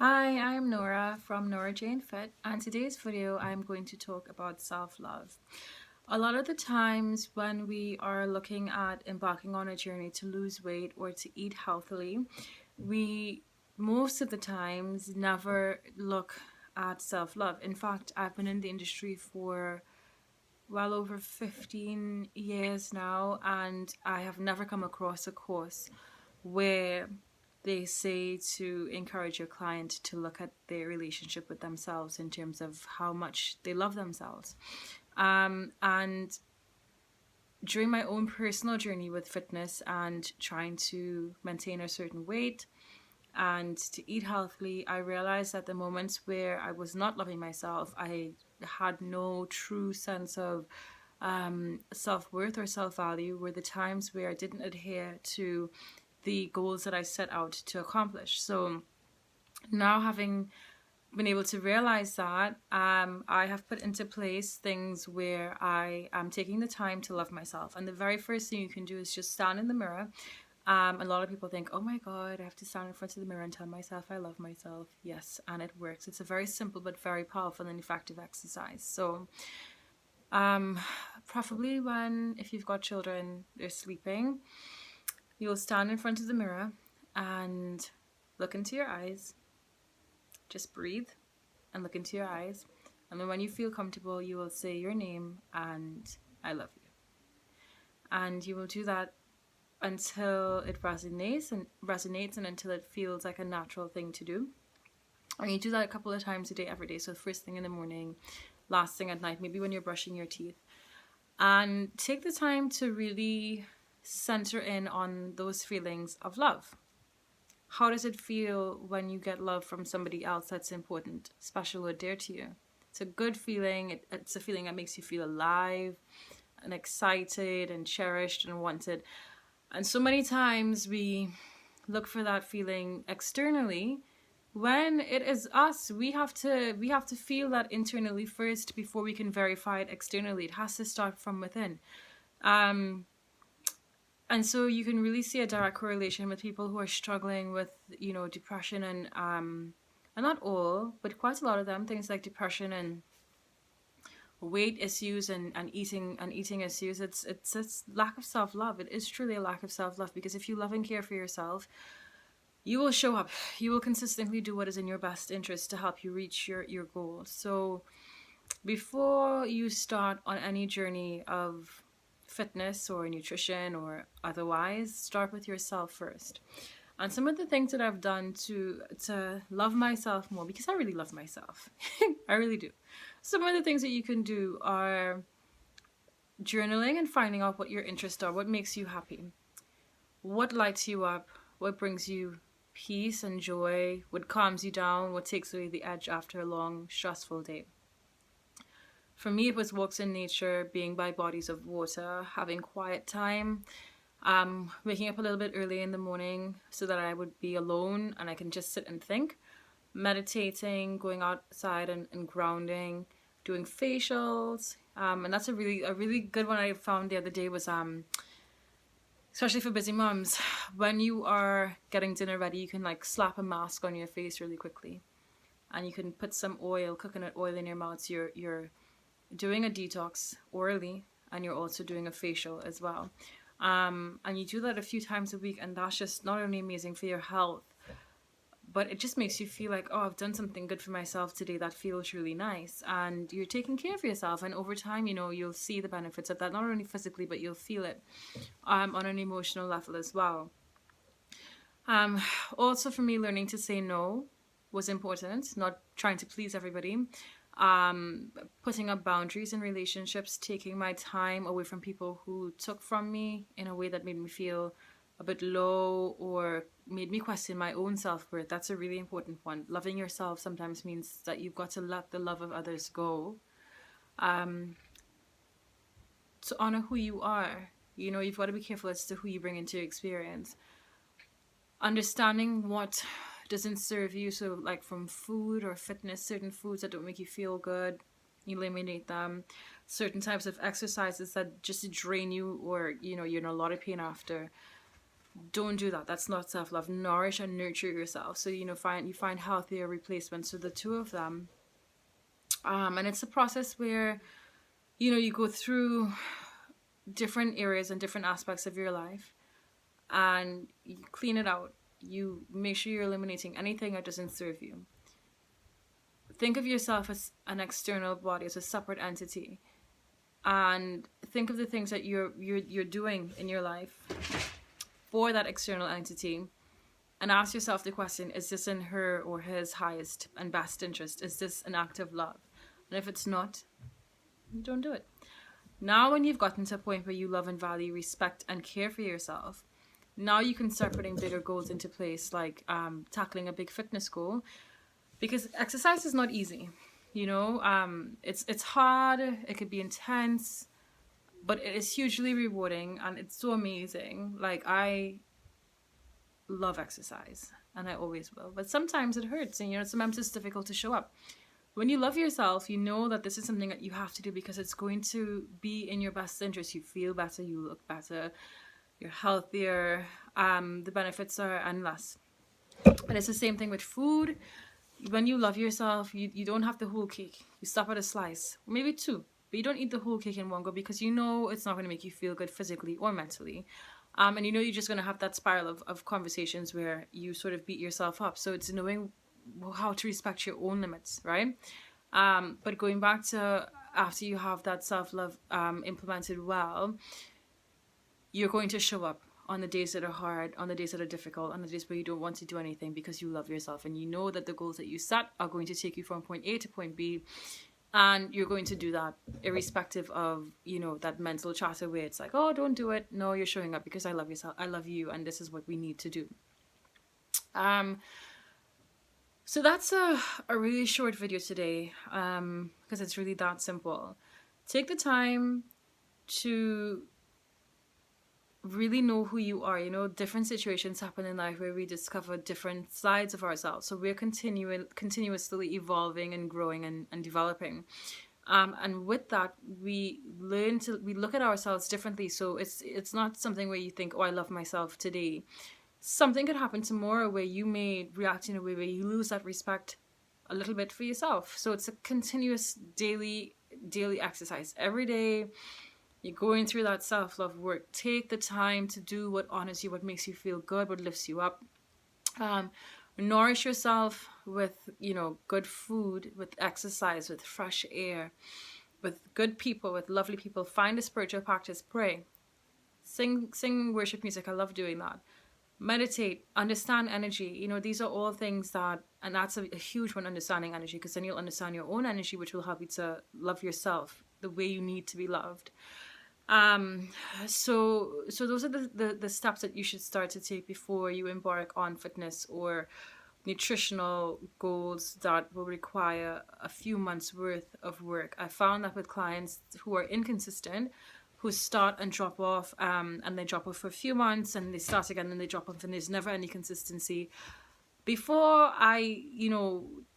Hi, I'm Nora from Nora Jane Fit, and today's video I'm going to talk about self-love. A lot of the times when we are looking at embarking on a journey to lose weight or to eat healthily, we most of the times never look at self-love. In fact, I've been in the industry for well over 15 years now, and I have never come across a course where they say to encourage your client to look at their relationship with themselves in terms of how much they love themselves. And during my own personal journey with fitness and trying to maintain a certain weight and to eat healthily, I realized that the moments where I was not loving myself, I had no true sense of self-worth or self-value, were the times where I didn't adhere to the goals that I set out to accomplish. So now, having been able to realize that, I have put into place things where I am taking the time to love myself. And the very first thing you can do is just stand in the mirror. A lot of people think, oh my God, I have to stand in front of the mirror and tell myself I love myself. Yes, and it works. It's a very simple but very powerful and effective exercise. So, um, preferably when, if you've got children, they're sleeping, you'll stand in front of the mirror and look into your eyes. Just breathe and look into your eyes. And then when you feel comfortable, you will say your name and I love you. And you will do that until it resonates and until it feels like a natural thing to do. And you do that a couple of times a day, every day. So first thing in the morning, last thing at night, maybe when you're brushing your teeth. And take the time to really center in on those feelings of love. How does it feel when you get love from somebody else that's important, special, or dear to you? It's a good feeling. It's a feeling that makes you feel alive and excited and cherished and wanted. And so many times we look for that feeling externally when it is us. We have to feel that internally first before we can verify it externally. It has to start from within. And so you can really see a direct correlation with people who are struggling with, depression and not all, but quite a lot of them, things like depression and weight issues and eating issues. It's lack of self-love. It is truly a lack of self-love, because if you love and care for yourself, you will show up. You will consistently do what is in your best interest to help you reach your goals. So before you start on any journey of fitness or nutrition or otherwise, start with yourself first. And some of the things that I've done to love myself more, because I really love myself. I really do. Some of the things that you can do are journaling and finding out what your interests are, what makes you happy, what lights you up, what brings you peace and joy, what calms you down, what takes away the edge after a long, stressful day. For me, it was walks in nature, being by bodies of water, having quiet time, waking up a little bit early in the morning so that I would be alone and I can just sit and think, meditating, going outside and grounding, doing facials. And that's a really good one I found the other day was especially for busy moms, when you are getting dinner ready, you can like slap a mask on your face really quickly, and you can put some oil, coconut oil, in your mouth. So you're doing a detox orally, and you're also doing a facial as well. And you do that a few times a week, and that's just not only amazing for your health, but it just makes you feel like, oh, I've done something good for myself today. That feels really nice. And you're taking care of yourself. And over time, you'll see the benefits of that, not only physically, but you'll feel it on an emotional level as well. Also, for me, learning to say no was important, not trying to please everybody. Putting up boundaries in relationships, taking my time away from people who took from me in a way that made me feel a bit low or made me question my own self-worth. That's a really important one. Loving yourself sometimes means that you've got to let the love of others go, to honor who you are. You've got to be careful as to who you bring into your experience. Understanding what doesn't serve you, so like from food or fitness, certain foods that don't make you feel good, eliminate them. Certain types of exercises that just drain you, or you're in a lot of pain after, Don't do that. That's not self-love. Nourish and nurture yourself. So, find healthier replacements. So the two of them. And it's a process where, you go through different areas and different aspects of your life, and you clean it out. You make sure you're eliminating anything that doesn't serve you. Think of yourself as an external body, as a separate entity, and think of the things that you're doing in your life for that external entity, and ask yourself the question: is this in her or his highest and best interest? Is this an act of love? And if it's not, you don't do it. Now, when you've gotten to a point where you love and value, respect, and care for yourself, now you can start putting bigger goals into place, like tackling a big fitness goal, because exercise is not easy. It's hard. It could be intense, but it is hugely rewarding, and it's so amazing. Like, I love exercise, and I always will. But sometimes it hurts, and sometimes it's difficult to show up. When you love yourself, you know that this is something that you have to do because it's going to be in your best interest. You feel better, you look better, you're healthier. The benefits are endless. And it's the same thing with food. When you love yourself, you don't have the whole cake. You stop at a slice, maybe two, but you don't eat the whole cake in one go because it's not going to make you feel good physically or mentally. And you're just going to have that spiral of conversations where you sort of beat yourself up. So it's knowing how to respect your own limits, right? But going back to after you have that self-love implemented well, you're going to show up on the days that are hard, on the days that are difficult, on the days where you don't want to do anything because you love yourself and you know that the goals that you set are going to take you from point A to point B, and you're going to do that irrespective of, that mental chatter where it's like, oh, don't do it. No, you're showing up because I love yourself, I love you, and this is what we need to do. So that's a really short video today, because it's really that simple. Take the time to really know who you are. Different situations happen in life where we discover different sides of ourselves. So we're continuously evolving and growing and developing. And with that, we look at ourselves differently. So it's not something where you think, oh, I love myself today. Something could happen tomorrow where you may react in a way where you lose that respect a little bit for yourself. So it's a continuous daily exercise. Every day you're going through that self-love work. Take the time to do what honors you, what makes you feel good, what lifts you up. Nourish yourself with, good food, with exercise, with fresh air, with good people, with lovely people. Find a spiritual practice. Pray. Sing worship music. I love doing that. Meditate, understand energy. These are all things that, and that's a huge one, understanding energy, because then you'll understand your own energy, which will help you to love yourself the way you need to be loved. So those are the steps that you should start to take before you embark on fitness or nutritional goals that will require a few months worth of work. I found that with clients who are inconsistent, who start and drop off, and they drop off for a few months and they start again and they drop off and there's never any consistency. Before I,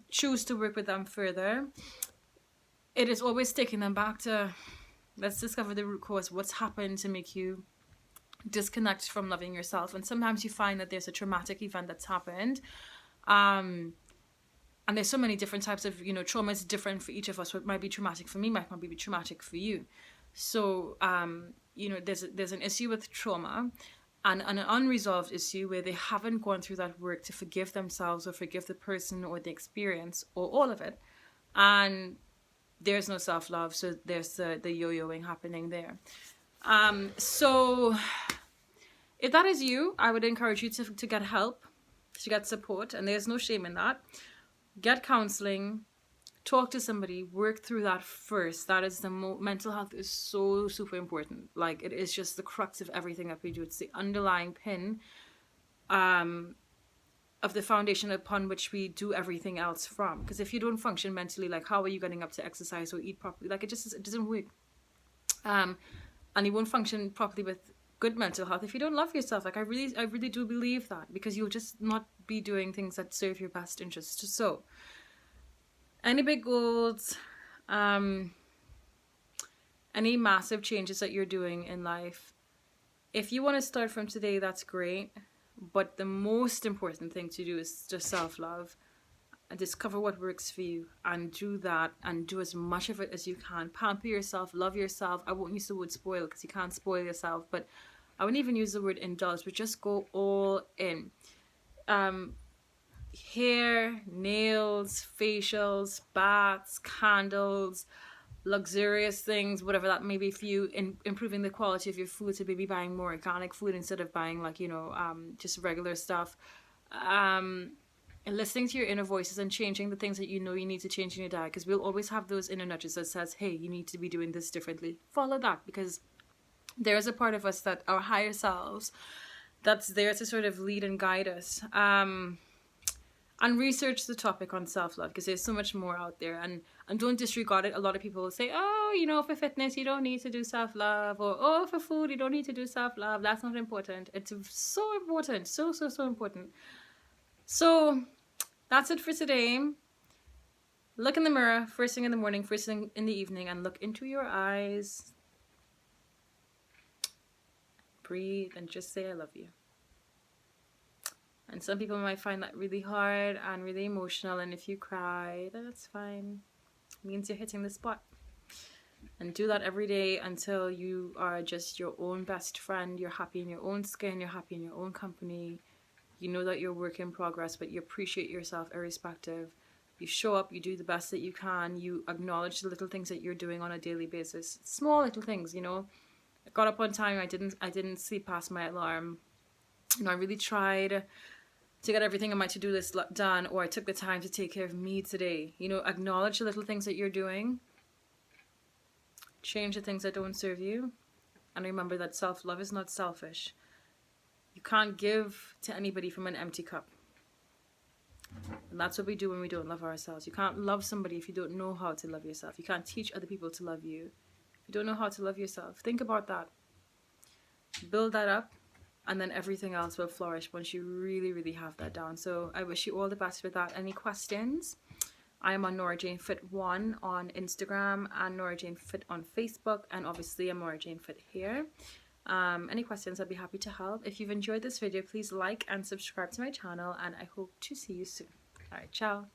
choose to work with them further, it is always taking them back to, let's discover the root cause. What's happened to make you disconnect from loving yourself? And sometimes you find that there's a traumatic event that's happened. And there's so many different types of, trauma is different for each of us. What might be traumatic for me might not be traumatic for you. So, there's an issue with trauma and an unresolved issue where they haven't gone through that work to forgive themselves or forgive the person or the experience or all of it. And there's no self-love. So there's the yo-yoing happening there. So if that is you, I would encourage you to get help, to get support. And there's no shame in that. Get counseling. Talk to somebody, work through that first. That is mental health is so super important. Like, it is just the crux of everything that we do. It's the underlying pin of the foundation upon which we do everything else from. Because if you don't function mentally, like, how are you getting up to exercise or eat properly? Like, it doesn't work. And you won't function properly with good mental health if you don't love yourself. Like, I really do believe that, because you'll just not be doing things that serve your best interests. So any big goals, any massive changes that you're doing in life, If you want to start from today, that's great. But the most important thing to do is just self-love and discover what works for you and do that and do as much of it as you can. Pamper yourself, love yourself. I won't use the word spoil because you can't spoil yourself, but I wouldn't even use the word indulge, but just go all in. Hair, nails, facials, baths, candles, luxurious things, whatever that may be for you, in improving the quality of your food, so maybe buying more organic food instead of buying like, just regular stuff. And listening to your inner voices and changing the things that you know you need to change in your diet, because we'll always have those inner nudges that says, hey, you need to be doing this differently. Follow that, because there is a part of us, that our higher selves, that's there to sort of lead and guide us. And research the topic on self-love, because there's so much more out there, and don't disregard it. A lot of people will say, oh, for fitness you don't need to do self-love, or oh, for food you don't need to do self-love. That's not important. It's so important, so important. So that's it for today. Look in the mirror first thing in the morning, first thing in the evening, and look into your eyes. Breathe and just say I love you. And some people might find that really hard and really emotional, and if you cry, that's fine. It means you're hitting the spot. And do that every day until you are just your own best friend. You're happy in your own skin, you're happy in your own company. You know that you're a work in progress, but you appreciate yourself irrespective. You show up, you do the best that you can, you acknowledge the little things that you're doing on a daily basis. Small little things, I got up on time, I didn't sleep past my alarm. I really tried to get everything on my to-do list done, or I took the time to take care of me today. Acknowledge the little things that you're doing. Change the things that don't serve you. And remember that self-love is not selfish. You can't give to anybody from an empty cup. And that's what we do when we don't love ourselves. You can't love somebody if you don't know how to love yourself. You can't teach other people to love you if you don't know how to love yourself. Think about that. Build that up. And then everything else will flourish once you really, really have that down. So I wish you all the best with that. Any questions? I am on Nora Jane Fit 1 on Instagram and Nora Jane Fit on Facebook. And obviously I'm Nora Jane Fit here. Any questions, I'd be happy to help. If you've enjoyed this video, please like and subscribe to my channel. And I hope to see you soon. Alright, ciao.